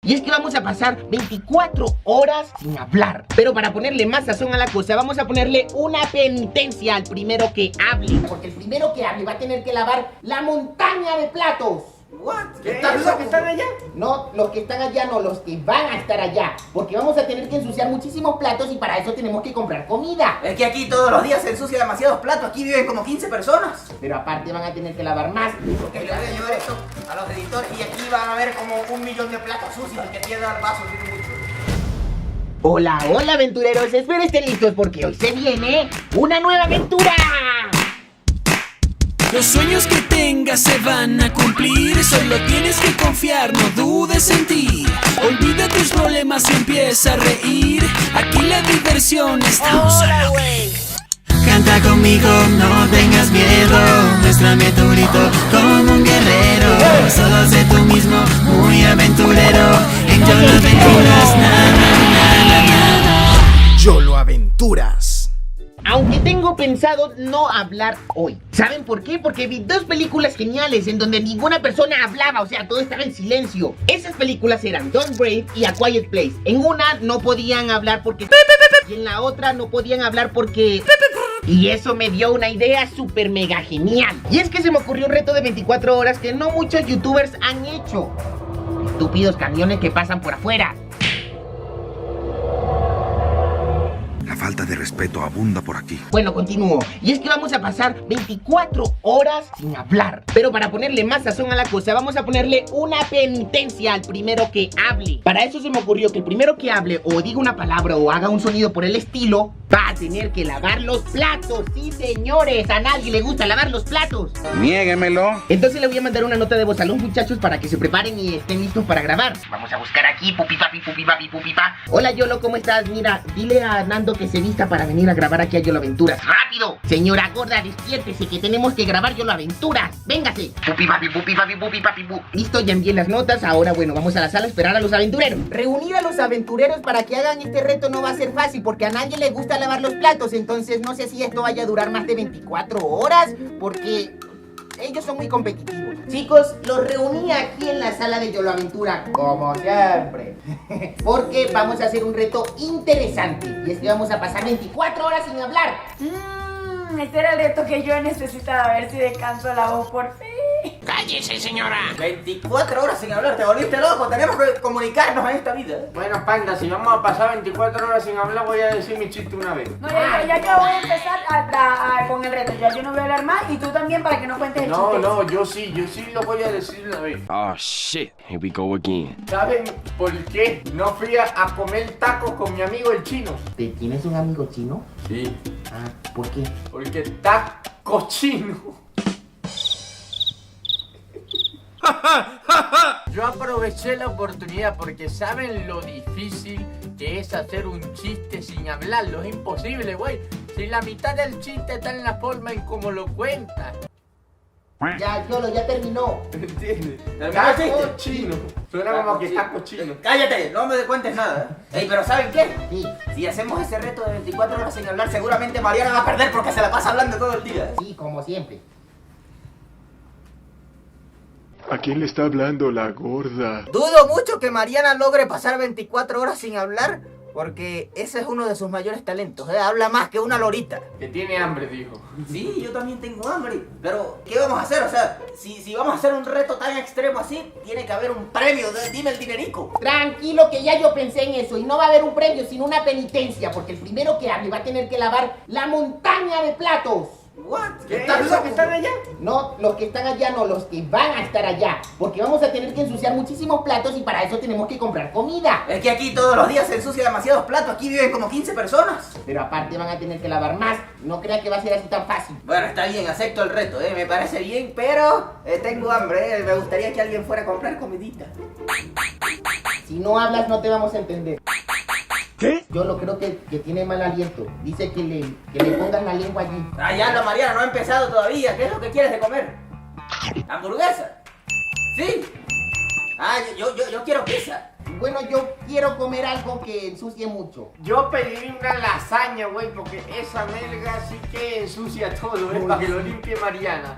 Y es que vamos a pasar 24 horas sin hablar. Pero para ponerle más sazón a la cosa, vamos a ponerle una penitencia al primero que hable. Porque el primero que hable va a tener que lavar la montaña de platos. What? ¿Estás ¿Los que están allá? No, los que están allá no, los que van a estar allá. Porque vamos a tener que ensuciar muchísimos platos y para eso tenemos que comprar comida. Es que aquí todos los días se ensucia demasiados platos. Aquí viven como 15 personas. Pero aparte van a tener que lavar más. Ok, le voy a llevar esto a los editores y aquí van a ver como 1.000.000 de platos sucios. El que pierda el vaso tiene mucho. Hola, hola aventureros, espero estén listos porque hoy se viene una nueva aventura. Los sueños que tengas se van a cumplir. Solo tienes que confiar, no dudes en ti. Olvida tus problemas y empieza a reír. Aquí la diversión está un solo clic. Canta conmigo, no tengas miedo. Muéstrame tu grito como un guerrero. Solo sé tú mismo, muy aventurero. En YOLO Aventuras, na na na na na. YOLO Aventuras. Aunque tengo pensado no hablar hoy. ¿Saben por qué? Porque vi dos películas geniales en donde ninguna persona hablaba, o sea, todo estaba en silencio. Esas películas eran Don't Brave y A Quiet Place. En una no podían hablar porque... y en la otra no podían hablar porque... y eso me dio una idea súper mega genial. Y es que se me ocurrió un reto de 24 horas que no muchos youtubers han hecho. Estúpidos camiones que pasan por afuera. La falta de respeto abunda por aquí. Bueno, continúo. Y es que vamos a pasar 24 horas sin hablar. Pero para ponerle más sazón a la cosa, vamos a ponerle una penitencia al primero que hable. Para eso se me ocurrió que el primero que hable o diga una palabra o haga un sonido por el estilo, va a tener que lavar los platos. Sí, señores, a nadie le gusta lavar los platos. Niéguemelo. Entonces le voy a mandar una nota de voz a los muchachos para que se preparen y estén listos para grabar. Vamos a buscar aquí, pupi papi, pupi papi, pupi pa. Hola Yolo, ¿cómo estás? Mira, dile a Nando que se vista para venir a grabar aquí a YOLO Aventuras. ¡Rápido! Señora gorda, despiértese que tenemos que grabar YOLO Aventuras. ¡Véngase! Pupi papi, pupi papi, pupi papi, pupi. Listo, ya envié las notas. Ahora, bueno, vamos a la sala a esperar a los aventureros. Reunir a los aventureros para que hagan este reto no va a ser fácil porque a nadie le gusta lavar los platos. Entonces no sé si esto vaya a durar más de 24 horas porque... ellos son muy competitivos. Chicos, los reuní aquí en la sala de YOLO Aventura, como siempre. Porque vamos a hacer un reto interesante. Y es que vamos a pasar 24 horas sin hablar. Este era el reto que yo necesitaba, a ver si descanso la voz por fin. ¡Cállese, señora! 24 horas sin hablar, te volviste loco. Tenemos que comunicarnos en esta vida. Bueno, panda, si vamos a pasar 24 horas sin hablar, voy a decir mi chiste una vez. No, ya que voy a empezar con el reto, ya yo no voy a hablar más y tú también para que no cuentes el chiste. No, yo sí lo voy a decir una vez. Oh shit, here we go again. ¿Saben por qué no fui a comer tacos con mi amigo el chino? ¿Tienes un amigo chino? Sí, Ah, ¿por qué? porque está cochino. Yo aproveché la oportunidad porque saben lo difícil que es hacer un chiste sin hablarlo. Es imposible, güey. Si la mitad del chiste está en la forma en cómo lo cuentas. Ya, Yolo, ya terminó. ¿Entiendes? Terminó el chiste. Cochino. Suena como que está cochino. Cállate, no me cuentes nada. Ey, pero ¿saben qué? Sí, Si hacemos ese reto de 24 horas sin hablar, seguramente Mariana va a perder porque se la pasa hablando todo el día. sí, como siempre. ¿A quién le está hablando la gorda? Dudo mucho que Mariana logre pasar 24 horas sin hablar, porque ese es uno de sus mayores talentos, ¿eh? Habla más que una lorita. Que tiene hambre, dijo. Sí, yo también tengo hambre. Pero, ¿qué vamos a hacer? O sea, si vamos a hacer un reto tan extremo así, tiene que haber un premio. Dime el dinerico. Tranquilo que ya yo pensé en eso y no va a haber un premio sino una penitencia porque el primero que hable va a tener que lavar la montaña de platos. What? ¿Estás loco que están allá? No, los que están allá no, los que van a estar allá. Porque vamos a tener que ensuciar muchísimos platos y para eso tenemos que comprar comida. Es que aquí todos los días se ensucia demasiados platos. Aquí viven como 15 personas. Pero aparte van a tener que lavar más. No crea que va a ser así tan fácil. Bueno, está bien, acepto el reto, me parece bien, pero tengo hambre, me gustaría que alguien fuera a comprar comidita. Si no hablas no te vamos a entender. ¿Qué? Yo lo creo que tiene mal aliento. Dice que le pongas la lengua allí. Ah, ya la Mariana no ha empezado todavía. ¿Qué es lo que quieres de comer? ¿Hamburguesa? ¿Sí? Ah, yo quiero pizza. Bueno, yo quiero comer algo que ensucie mucho. Yo pediría una lasaña, güey, porque esa melga sí que ensucia todo, para que lo limpie Mariana.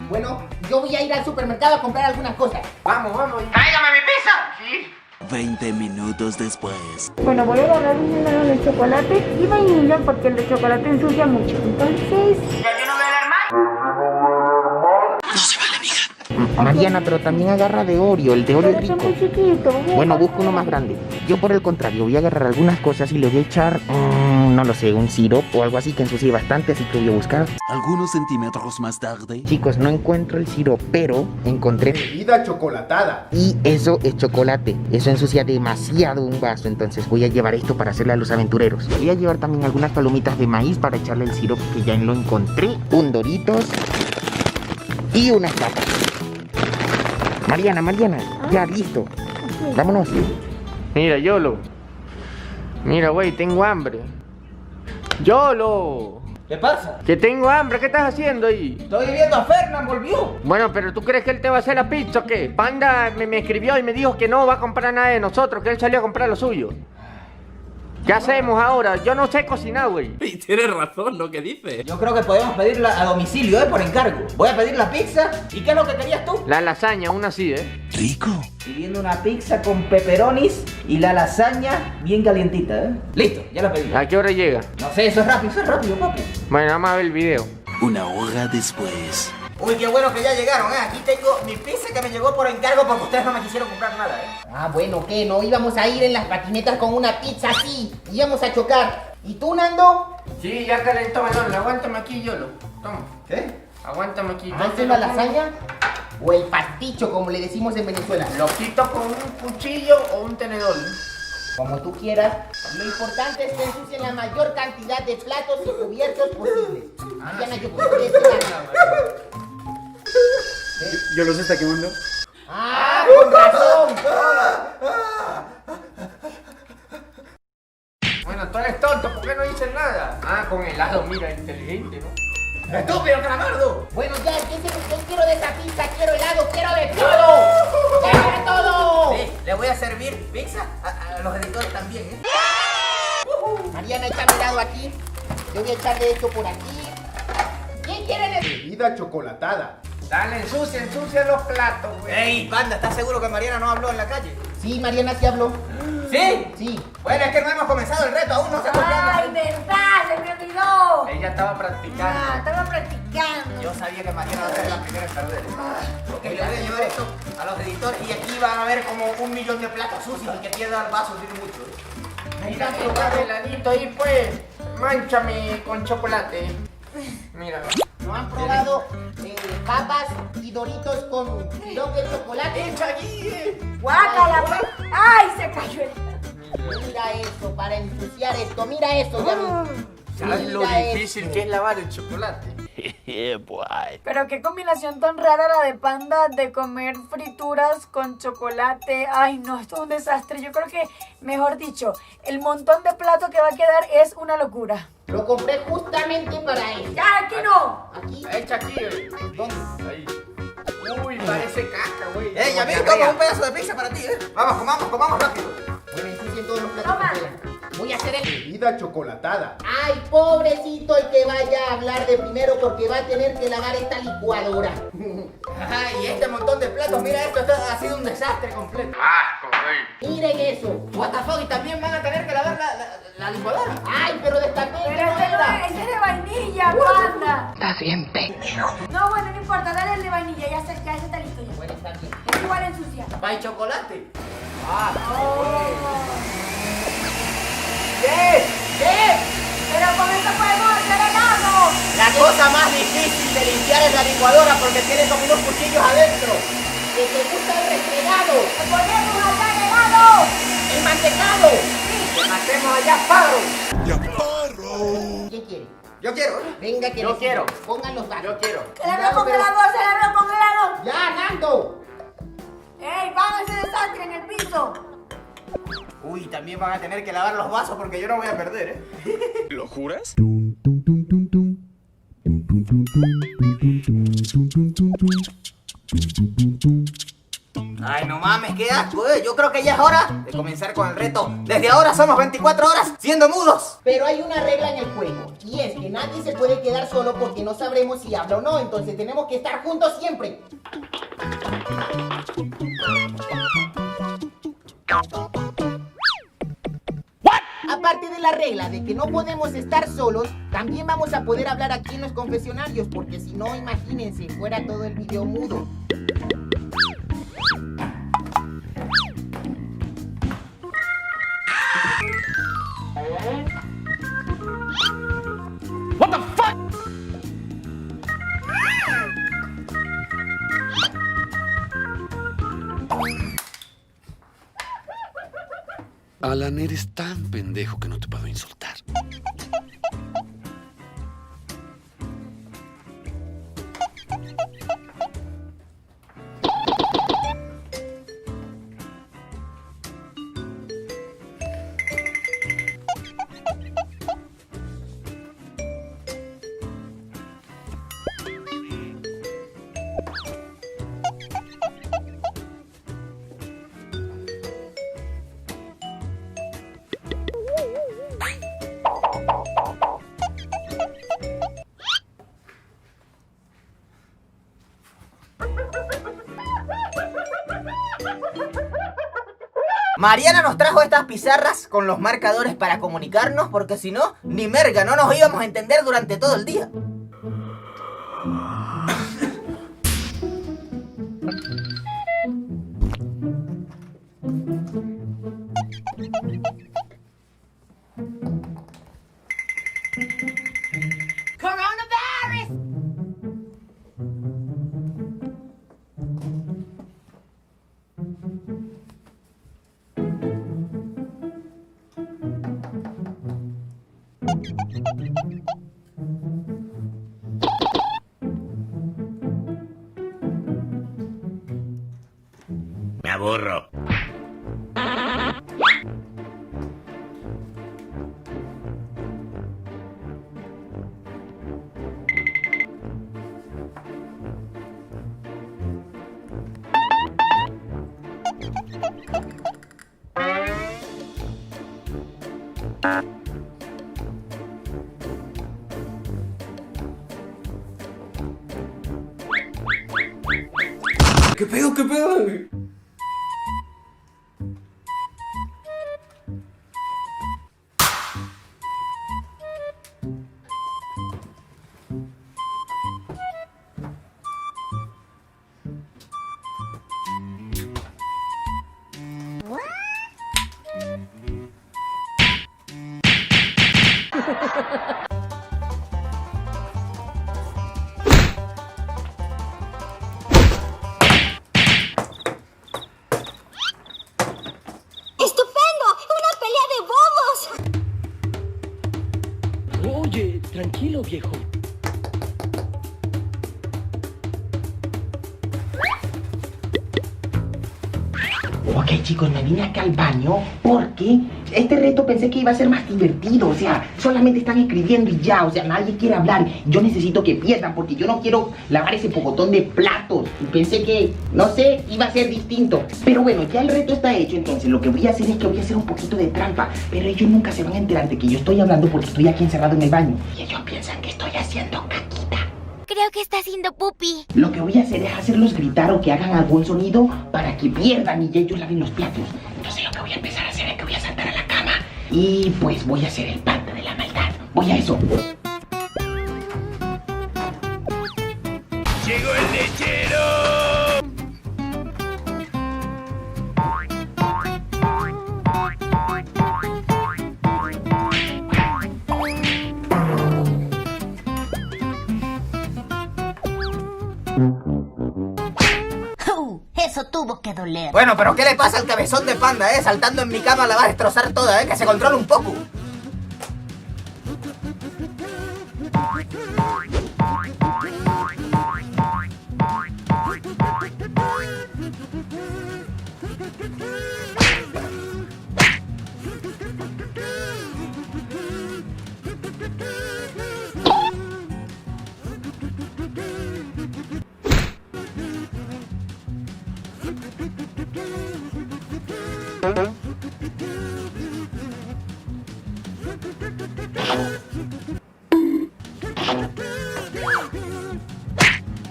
Bueno, yo voy a ir al supermercado a comprar algunas cosas. Vamos. ¡Tráigame mi pizza! Sí. 20 minutos después. Bueno, voy a agarrar un helado de chocolate y vainilla porque el de chocolate ensucia mucho. Entonces... Ya yo no voy a hablar más. Mariana, pero también agarra de Oreo, el de Oreo es Pero está rico. muy chiquito. Bueno, busco uno más grande. Yo por el contrario voy a agarrar algunas cosas y le voy a echar, no lo sé, un sirope o algo así que ensucie bastante, así que voy a buscar. Algunos centímetros más tarde. Chicos, no encuentro el sirope, pero encontré... Bebida chocolatada. Y eso es chocolate. Eso ensucia demasiado un vaso, entonces voy a llevar esto para hacerle a los aventureros. Voy a llevar también algunas palomitas de maíz para echarle el sirope que ya lo encontré. Un Doritos y unas papas. Mariana, ya listo. Vámonos. Mira, Yolo. Mira, güey, tengo hambre. ¡Yolo! ¿Qué pasa? Que tengo hambre, ¿qué estás haciendo ahí? Estoy viendo a Fernan, volvió. Bueno, pero ¿tú crees que él te va a hacer la pizza o qué? Panda me escribió y me dijo que no va a comprar nada de nosotros, que él salió a comprar lo suyo. ¿Qué hacemos ahora? Yo no sé cocinar, güey. Y tienes razón, ¿no? ¿Qué dices? Yo creo que podemos pedirla a domicilio, por encargo. Voy a pedir la pizza. ¿Y qué es lo que querías tú? La lasaña, una así, Rico. Pidiendo una pizza con pepperonis y la lasaña bien calientita, Listo, ya la pedí. ¿A qué hora llega? No sé, eso es rápido, papi. Bueno, vamos a ver el video. Una hora después. Uy, qué bueno que ya llegaron, Aquí tengo mi pizza que me llegó por encargo porque ustedes no me quisieron comprar nada, Ah, bueno, ¿qué? No íbamos a ir en las patinetas con una pizza así. Íbamos a chocar. ¿Y tú, Nando? Sí, ya calentó, melón. Aguántame aquí, Yolo. Toma. ¿Qué? Aguántame aquí. ¿Haces la lasaña? ¿O el pasticho, como le decimos en Venezuela? ¿Lo quito con un cuchillo o un tenedor? Como tú quieras. Lo importante es que ensucien la mayor cantidad de platos y cubiertos posibles. Mariana, yo creo que Yo los está quemando. ¡Ah, con razón! Bueno, tú eres tonto, ¿por qué no dices nada? Ah, con helado, mira, inteligente, ¿no? ¡Estúpido, calamardo! Bueno, ya, yo quiero de esa pizza, quiero helado, quiero de todo. ¡Quiero de todo! Sí, le voy a servir pizza a los editores también, Mariana, échame helado aquí. Yo voy a echarle esto por aquí. ¿Quién quiere de... Bebida chocolatada. Dale, ensucia los platos, güey. Ey, Panda, ¿estás seguro que Mariana no habló en la calle? Sí, Mariana sí habló. ¿Sí? Sí. Bueno, es que no hemos comenzado el reto, aún no se ¡Ay, verdad! ¡Se me olvidó! Ella estaba practicando. Ah, estaba practicando. Yo sabía que Mariana va a ser la primera en perder. Ok, le voy a llevar esto a los editores y aquí van a ver como 1.000.000 de platos sucios y que tiene el vaso, tiene mucho. Mira, el heladito ahí, pues. Mánchame con chocolate. Mira. ¿No han probado papas y Doritos con sirope de chocolate? ¡Echa aquí! ¡Guácala! ¡Ay, se cayó el... Mira eso, para ensuciar esto. Mira eso, ya vi. ¿Sabes lo Mira difícil eso. que es lavar el chocolate? Pero qué combinación tan rara la de Panda de comer frituras con chocolate. Ay, no, esto es un desastre. Yo creo que, mejor dicho, el montón de plato que va a quedar es una locura. Lo compré justamente para eso. ¡Ya, aquí no! Aquí. Echa aquí, güey. ¿Dónde? Ahí. Uy, parece caca, güey. Ya vi, toma un pedazo de pizza para ti, Vamos, comamos rápido. Bueno, ensucien todos los platos Toma. que puedan. Voy a hacer el... Bebida chocolatada. Ay, pobrecito el que vaya a hablar de primero porque va a tener que lavar esta licuadora. Ay, y este montón de platos, mira esto ha sido un desastre completo. Asco, güey. Miren eso. What the fuck, y también van a tener que lavar la licuadora. Ay, pero destapé. Pero ese no es, ese es de vainilla, Panda. Estás bien pendejo. No, bueno, no importa, dale el de vainilla, ya ese está listo ya. Bueno, está bien. Es igual ensucia. ¿Pay chocolate? ¿Qué? Pero con eso podemos hacer helado. La cosa más difícil de limpiar es la licuadora porque tiene como unos cuchillos adentro. Que te gusta el refregado. Le ponemos allá el helado. El mantecado. ¡Que matemos allá, Pablo! ¿Quién quiere? Yo quiero. Venga, que Yo les- quiero. Pongan los vasos. Yo quiero. Celebro con helado, celebro con helado. ¡Ya, Nando! ¡Ey, van ese desastre en el piso! Uy, también van a tener que lavar los vasos porque yo no voy a perder, ¿Lo juras? Ay, no mames, qué asco, Yo creo que ya es hora de comenzar con el reto. Desde ahora somos 24 horas siendo mudos. Pero hay una regla en el juego, y es que nadie se puede quedar solo porque no sabremos si habla o no, entonces tenemos que estar juntos siempre. Aparte de la regla de que no podemos estar solos, también vamos a poder hablar aquí en los confesionarios, porque si no, imagínense, fuera todo el video mudo. What the fuck? Alan, eres tan pendejo que no te puedo insultar. Mariana nos trajo estas pizarras con los marcadores para comunicarnos, porque si no, ni merga, no nos íbamos a entender durante todo el día. Me aburro. ¿Qué pedo? ¿Qué pedo? Oye, tranquilo, viejo. Ok, chicos, me vine acá al baño porque este reto pensé que iba a ser más divertido. O sea, solamente están escribiendo y ya. O sea, nadie quiere hablar. Yo necesito que pierdan porque yo no quiero lavar ese pocotón de platos. Y pensé que, no sé, iba a ser distinto. Pero bueno, ya el reto está hecho. Entonces lo que voy a hacer es que voy a hacer un poquito de trampa. Pero ellos nunca se van a enterar de que yo estoy hablando porque estoy aquí encerrado en el baño. Y ellos piensan que estoy haciendo caquita. Creo que está haciendo pupi. Lo que voy a hacer es hacerlos gritar o que hagan algún sonido para que pierdan y ellos laven los platos. Entonces lo que voy a empezar a hacer es que voy a saltar a la cama y pues voy a hacer el pacto de la maldad. Voy a eso. ¡Llegó el lechero! Eso tuvo que doler. Bueno, pero ¿qué le pasa al cabezón de panda, Saltando en mi cama la va a destrozar toda, Que se controle un poco.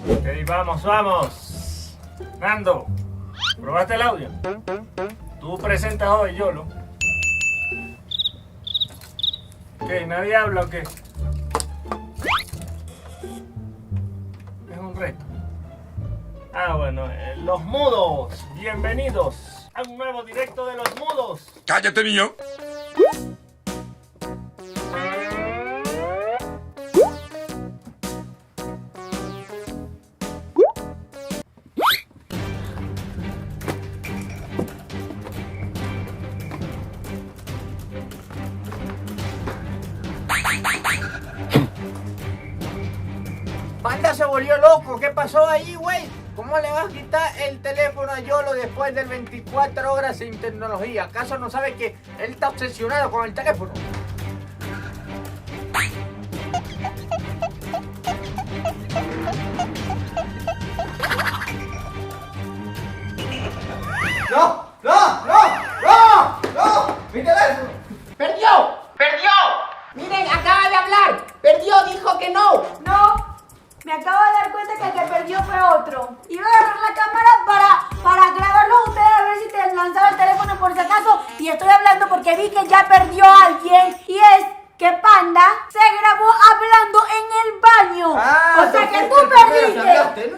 Ok, vamos. Nando, ¿probaste el audio? Tú presentas hoy, Yolo. ¿Qué? ¿Nadie habla o qué? Es un reto. Ah, bueno, los mudos. Bienvenidos a un nuevo directo de los mudos. ¡Cállate, niño! Panda se volvió loco, ¿qué pasó ahí, güey? ¿Cómo le vas a quitar el teléfono a Yolo después de 24 horas sin tecnología? ¿Acaso no sabe que él está obsesionado con el teléfono? ¡No! ¡No! ¡No! ¡No! ¡No! ¡Mi teléfono! ¡Perdió! ¡Perdió! Miren, acaba de hablar. Perdió, dijo que no. No, me acabo de dar cuenta que el que perdió fue otro. Iba a agarrar la cámara para grabarlo a ustedes a ver si te lanzaba el teléfono por si acaso. Y estoy hablando porque vi que ya perdió a alguien. Y es que Panda se grabó hablando en el baño. O sea que tú perdiste.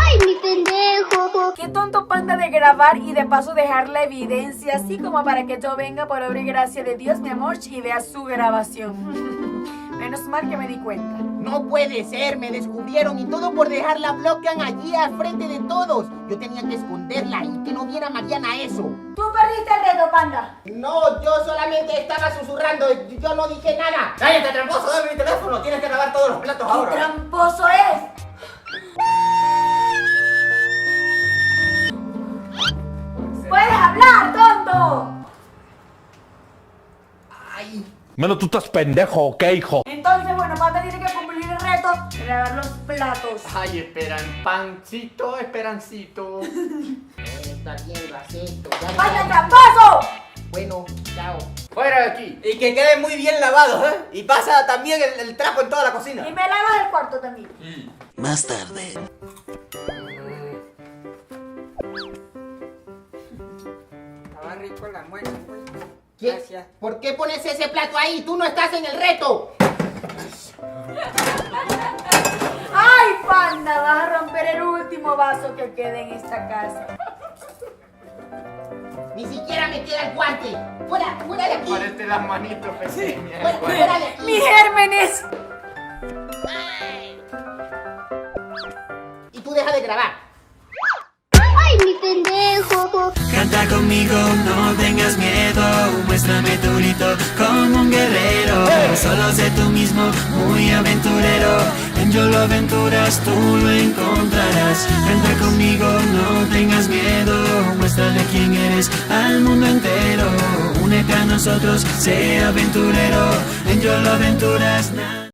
¡Ay, mi pendejo! Qué tonto Panda de grabar y de paso dejar la evidencia así como para que yo venga por obra y gracia de Dios, mi amor, y vea su grabación. Menos mal que me di cuenta. No puede ser, me descubrieron y todo por dejarla bloquean allí al frente de todos. Yo tenía que esconderla y que no viera Mariana eso. ¿Tú perdiste el reto, Panda? No, yo solamente estaba susurrando, yo no dije nada. ¡Cállate, tramposo! ¡Dame mi teléfono! Tienes que lavar todos los platos ¡Qué ahora. tramposo es! ¡Puedes hablar, tonto! Ay. Mano, tú estás pendejo, ¿ok, hijo? Entonces, bueno, Panda tiene que cumplir el reto de lavar los platos. Ay, Esperancito. Está bien, lo acepto. Ya ¡Vaya no- tramposo! Bueno, chao. Fuera de aquí. Y que quede muy bien lavado, ¿eh? Y pasa también el trapo en toda la cocina. Y me lavas el cuarto también. Más tarde. Estaba rico el almuerzo, güey. ¿Qué? Gracias. ¿Por qué pones ese plato ahí? Tú no estás en el reto. ¡Ay, Panda! Vas a romper el último vaso que quede en esta casa. Ni siquiera me queda el guante. Fuera de aquí. Parece las manitos pequeñas. Fuera de aquí. ¡Mis gérmenes! Y tú deja de grabar. ¡Ay, mi pendejo! Canta conmigo, no tengas miedo. Muéstrame tu grito como un guerrero. Solo sé tú mismo, muy aventurero. En Yolo Aventuras tú lo encontrarás. Canta conmigo, no tengas miedo. Muéstrale quién eres al mundo entero. Únete a nosotros, sé aventurero. En Yolo Aventuras.